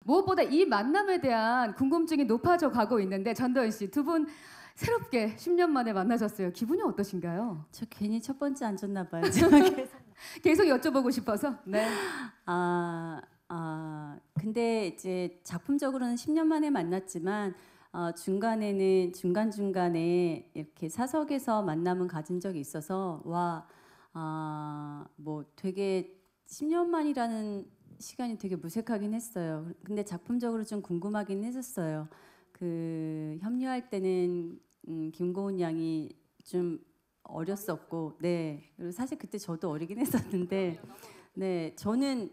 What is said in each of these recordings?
무엇보다 이 만남에 대한 궁금증이 높아져 가고 있는데 전도연 씨, 두 분 새롭게 10년 만에 만나셨어요. 기분이 어떠신가요? 저 괜히 첫 번째 앉았나 봐요. 계속 여쭤보고 싶어서. 네. 근데 이제 작품적으로는 10년 만에 만났지만 중간에는 중간중간에 이렇게 사석에서 만남은 가진 적이 있어서 뭐 되게 10년 만이라는 시간이 되게 무색하긴 했어요. 근데 작품적으로 좀 궁금하긴 했었어요. 그 협력할 때는 김고은 양이 좀 어렸었고, 네. 그리고 사실 그때 저도 어리긴 했었는데, 네. 저는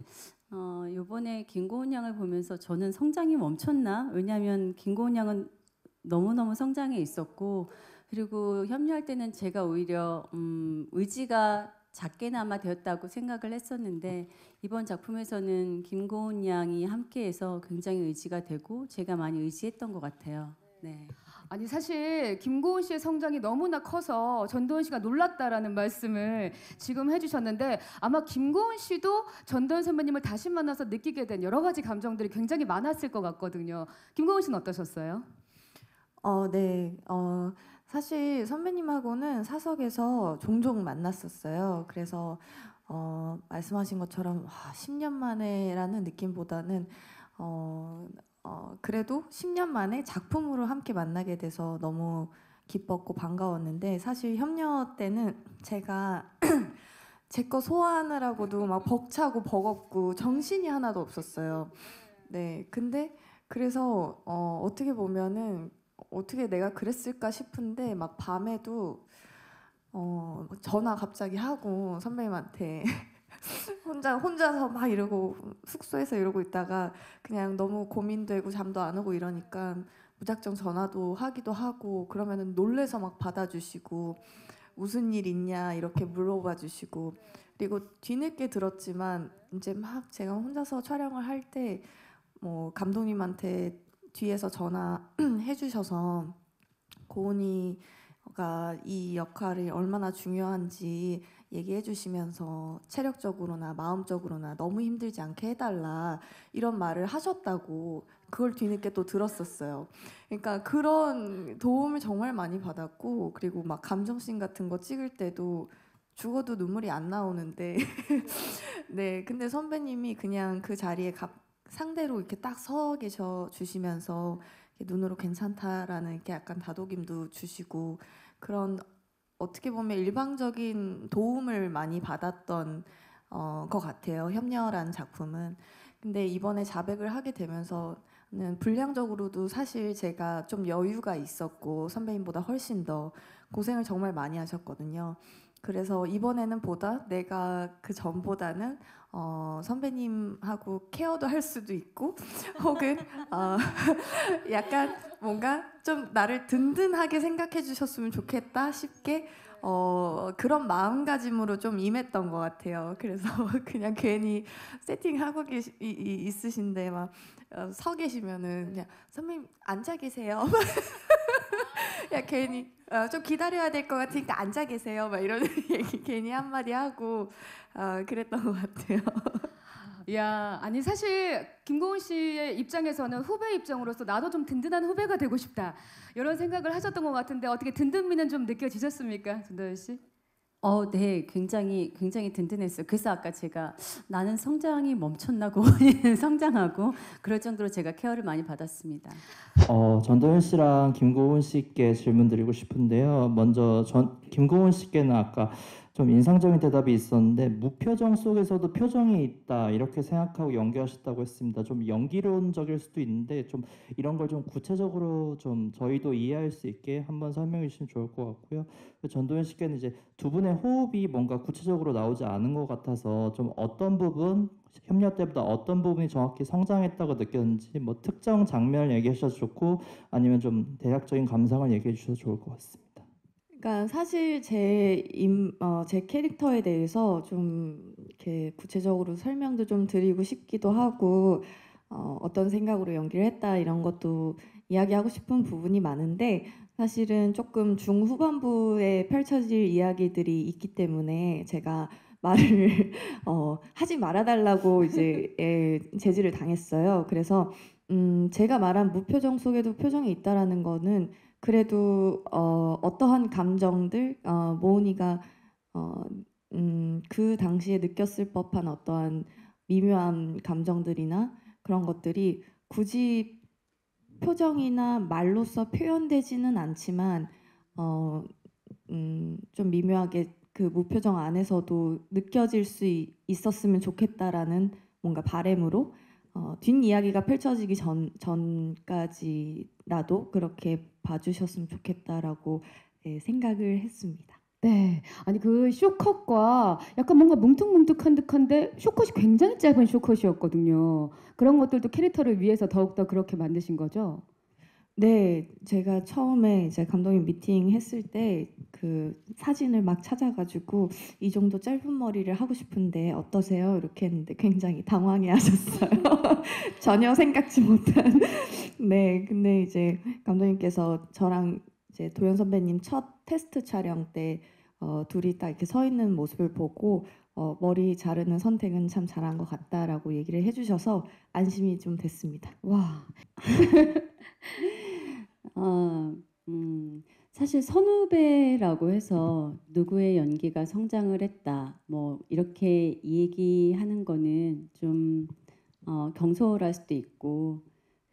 요번에 김고은 양을 보면서 저는 성장이 멈췄나? 왜냐하면 김고은 양은 너무너무 성장해 있었고, 그리고 협력할 때는 제가 오히려 의지가 작게나마 되었다고 생각을 했었는데, 이번 작품에서는 김고은 양이 함께해서 굉장히 의지가 되고 제가 많이 의지했던 것 같아요. 네. 아니 사실 김고은 씨의 성장이 너무나 커서 전도연 씨가 놀랐다라는 말씀을 지금 해주셨는데, 아마 김고은 씨도 전도연 선배님을 다시 만나서 느끼게 된 여러 가지 감정들이 굉장히 많았을 것 같거든요. 김고은 씨는 어떠셨어요? 네. 사실 선배님하고는 사석에서 종종 만났었어요. 그래서 말씀하신 것처럼 10년 만에라는 느낌보다는 그래도 10년 만에 작품으로 함께 만나게 돼서 너무 기뻤고 반가웠는데, 사실 협녀 때는 제가 제 거 소화하느라고도 막 벅차고 버겁고 정신이 하나도 없었어요. 네, 근데 그래서 어떻게 보면은 어떻게 내가 그랬을까 싶은데, 막 밤에도 전화 갑자기 하고 선배님한테 혼자서 막 이러고 숙소에서 이러고 있다가 그냥 너무 고민되고 잠도 안 오고 이러니까 무작정 전화도 하기도 하고, 그러면은 놀래서 막 받아주시고 무슨 일 있냐 이렇게 물어봐 주시고, 그리고 뒤늦게 들었지만 이제 막 제가 혼자서 촬영을 할 때 뭐 감독님한테 뒤에서 전화해 주셔서 고은이가 이 역할이 얼마나 중요한지 얘기해 주시면서 체력적으로나 마음적으로나 너무 힘들지 않게 해달라 이런 말을 하셨다고, 그걸 뒤늦게 또 들었었어요. 그러니까 그런 도움을 정말 많이 받았고, 그리고 막 감정씬 같은 거 찍을 때도 죽어도 눈물이 안 나오는데 네, 근데 선배님이 그냥 그 자리에 상대로 이렇게 딱 서 계셔 주시면서 눈으로 괜찮다라는 이렇게 약간 다독임도 주시고, 그런 어떻게 보면 일방적인 도움을 많이 받았던 것 같아요, 협녀라는 작품은. 근데 이번에 자백을 하게 되면서는 분량적으로도 사실 제가 좀 여유가 있었고 선배님보다 훨씬 더 고생을 정말 많이 하셨거든요. 그래서 이번에는 내가 그 전보다는 선배님하고 케어도 할 수도 있고 혹은 약간 뭔가 좀 나를 든든하게 생각해 주셨으면 좋겠다 싶게 그런 마음가짐으로 좀 임했던 것 같아요. 그래서 그냥 괜히 세팅하고 있으신데 막 서 계시면은 그냥 선배님 앉아 계세요. 야, 괜히 좀 기다려야 될 것 같으니까 앉아 계세요. 막 이런 얘기 괜히 한마디 하고 그랬던 것 같아요. 야, 아니 사실 김고은 씨의 입장에서는 후배 입장으로서 나도 좀 든든한 후배가 되고 싶다 이런 생각을 하셨던 것 같은데, 어떻게 든든미는 좀 느껴지셨습니까, 전도연 씨? 네, 굉장히 든든했어요. 그래서 아까 제가 나는 성장이 멈췄나 고은이는 성장하고 그럴 정도로 제가 케어를 많이 받았습니다. 전도연 씨랑 김고은 씨께 질문 드리고 싶은데요. 먼저 김고은 씨께는 아까 좀 인상적인 대답이 있었는데, 무표정 속에서도 표정이 있다 이렇게 생각하고 연기하셨다고 했습니다. 좀 연기론적일 수도 있는데 좀 이런 걸 좀 구체적으로 좀 저희도 이해할 수 있게 한번 설명해 주시면 좋을 것 같고요. 전도연 씨께는 이제 두 분의 호흡이 뭔가 구체적으로 나오지 않은 것 같아서 좀 어떤 부분, 협력 때보다 어떤 부분이 정확히 성장했다고 느꼈는지 뭐 특정 장면을 얘기해 주셔도 좋고, 아니면 좀 대략적인 감상을 얘기해 주셔도 좋을 것 같습니다. 그러니까 사실 제 캐릭터에 대해서 좀 이렇게 구체적으로 설명도 좀 드리고 싶기도 하고, 어떤 생각으로 연기를 했다 이런 것도 이야기하고 싶은 부분이 많은데, 사실은 조금 중후반부에 펼쳐질 이야기들이 있기 때문에 제가 말을 하지 말아달라고 이제 제지를 당했어요. 그래서 제가 말한 무표정 속에도 표정이 있다라는 거는 그래도 어떠한 감정들 모은이가 그 당시에 느꼈을 법한 어떠한 미묘한 감정들이나 그런 것들이 굳이 표정이나 말로써 표현되지는 않지만 좀 미묘하게 그 무표정 안에서도 느껴질 수 있었으면 좋겠다라는 뭔가 바램으로 뒷이야기가 펼쳐지기 전까지라도 그렇게 봐주셨으면 좋겠다라고 생각을 했습니다. 네. 아니 그 쇼컷과 약간 뭔가 뭉툭뭉툭한 듯한데 쇼컷이 굉장히 짧은 쇼컷이었거든요. 그런 것들도 캐릭터를 위해서 더욱더 그렇게 만드신 거죠? 네, 제가 처음에 이제 감독님 미팅 했을 때 그 사진을 막 찾아가지고 이 정도 짧은 머리를 하고 싶은데 어떠세요? 이렇게 했는데 굉장히 당황해하셨어요. 전혀 생각지 못한. 네, 근데 이제 감독님께서 저랑 이제 도연 선배님 첫 테스트 촬영 때 둘이 딱 이렇게 서 있는 모습을 보고 머리 자르는 선택은 참 잘한 것 같다라고 얘기를 해주셔서 안심이 좀 됐습니다. 와. 어, 사실 선후배라고 해서 누구의 연기가 성장을 했다, 뭐 이렇게 얘기하는 거는 좀 경솔할 수도 있고,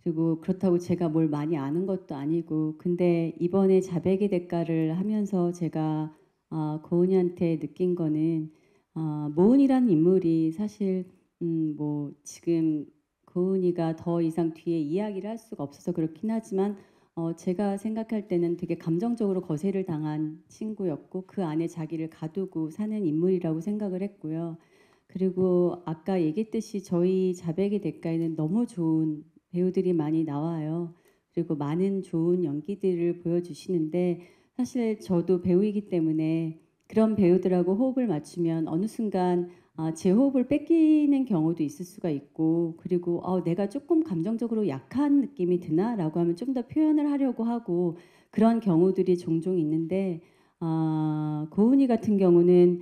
그리고 그렇다고 제가 뭘 많이 아는 것도 아니고, 근데 이번에 자백의 대가를 하면서 제가 고은이한테 느낀 거는 모은이라는 인물이 사실 뭐 지금 고은이가 더 이상 뒤에 이야기를 할 수가 없어서 그렇긴 하지만 제가 생각할 때는 되게 감정적으로 거세를 당한 친구였고 그 안에 자기를 가두고 사는 인물이라고 생각을 했고요. 그리고 아까 얘기했듯이 저희 자백의 대가에는 너무 좋은 배우들이 많이 나와요. 그리고 많은 좋은 연기들을 보여주시는데 사실 저도 배우이기 때문에 그런 배우들하고 호흡을 맞추면 어느 순간 제 호흡을 뺏기는 경우도 있을 수가 있고, 그리고 내가 조금 감정적으로 약한 느낌이 드나라고 하면 좀 더 표현을 하려고 하고 그런 경우들이 종종 있는데 고은이 같은 경우는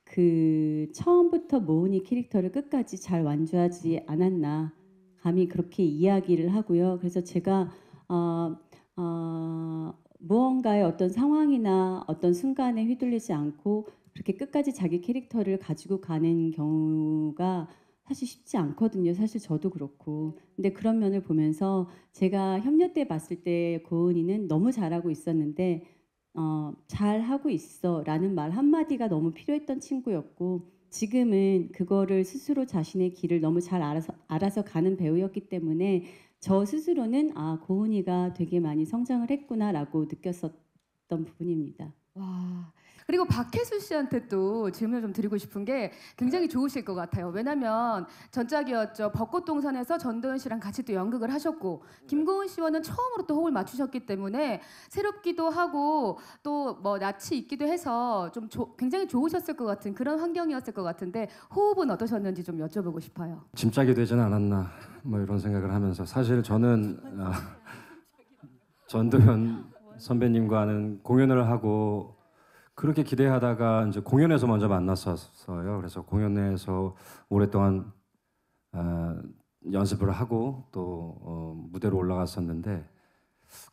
그 처음부터 모은이 캐릭터를 끝까지 잘 완주하지 않았나 감히 그렇게 이야기를 하고요. 그래서 제가 무언가의 어떤 상황이나 어떤 순간에 휘둘리지 않고 그렇게 끝까지 자기 캐릭터를 가지고 가는 경우가 사실 쉽지 않거든요. 사실 저도 그렇고. 근데 그런 면을 보면서 제가 협녀 때 봤을 때 고은이는 너무 잘하고 있었는데 잘하고 있어 라는 말 한마디가 너무 필요했던 친구였고, 지금은 그거를 스스로 자신의 길을 너무 잘 알아서 가는 배우였기 때문에 저 스스로는 고은이가 되게 많이 성장을 했구나라고 느꼈었던 부분입니다. 와. 그리고 박혜수 씨한테 또 질문을 좀 드리고 싶은 게 굉장히 좋으실 것 같아요. 왜냐면 전작이었죠. 벚꽃동산에서 전도연 씨랑 같이 또 연극을 하셨고 김고은 씨와는 처음으로 또 호흡을 맞추셨기 때문에 새롭기도 하고 또 뭐 낯이 있기도 해서 좀 굉장히 좋으셨을 것 같은 그런 환경이었을 것 같은데 호흡은 어떠셨는지 좀 여쭤보고 싶어요. 짐짝이 되지는 않았나 뭐 이런 생각을 하면서 사실 저는 전도연 선배님과는 공연을 하고 그렇게 기대하다가 이제 공연에서 먼저 만났었어요. 그래서 공연에서 오랫동안 연습을 하고 또 무대로 올라갔었는데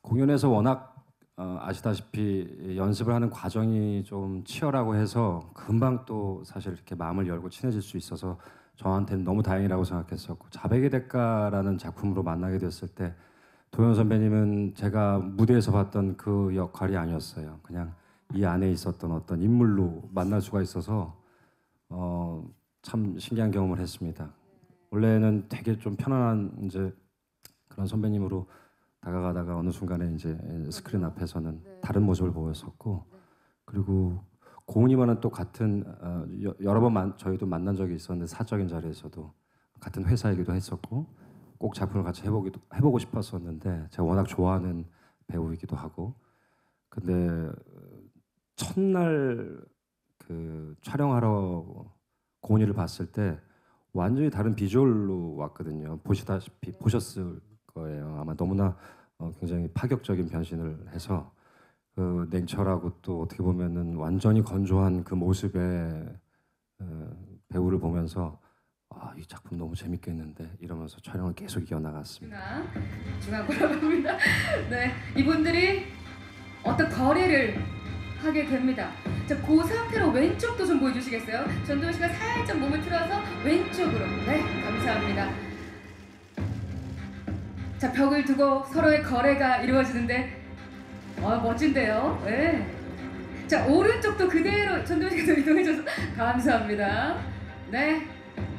공연에서 워낙 아시다시피 연습을 하는 과정이 좀 치열하고 해서 금방 또 사실 이렇게 마음을 열고 친해질 수 있어서 저한테는 너무 다행이라고 생각했었고, 자백의 대가라는 작품으로 만나게 됐을 때 도연 선배님은 제가 무대에서 봤던 그 역할이 아니었어요. 그냥 이 안에 있었던 어떤 인물로 만날 수가 있어서 참 신기한 경험을 했습니다. 원래는 되게 좀 편안한 이제 그런 선배님으로 다가가다가 어느 순간에 이제 스크린 앞에서는 다른 모습을 보였었고, 그리고 고은이와는 또 같은 여러 번 저희도 만난 적이 있었는데 사적인 자리에서도 같은 회사이기도 했었고 꼭 작품을 같이 해보고 싶었었는데 제가 워낙 좋아하는 배우이기도 하고, 근데 첫날 그 촬영하러 고은이를 봤을 때 완전히 다른 비주얼로 왔거든요. 보셨을 거예요. 아마 너무나 굉장히 파격적인 변신을 해서, 그 냉철하고 또 어떻게 보면은 완전히 건조한 그 모습의 배우를 보면서 이 작품 너무 재밌겠는데 이러면서 촬영을 계속 이어나갔습니다. 중앙 보라고합니다. 네, 이분들이 어떤 거래를 하게 됩니다. 자, 그 상태로 왼쪽도 좀 보여주시겠어요? 전도연 씨가 살짝 몸을 틀어서 왼쪽으로. 네, 감사합니다. 자, 벽을 두고 서로의 거래가 이루어지는데 멋진데요. 네. 자, 오른쪽도 그대로 전도연 씨가 좀 이동해줘서 감사합니다. 네.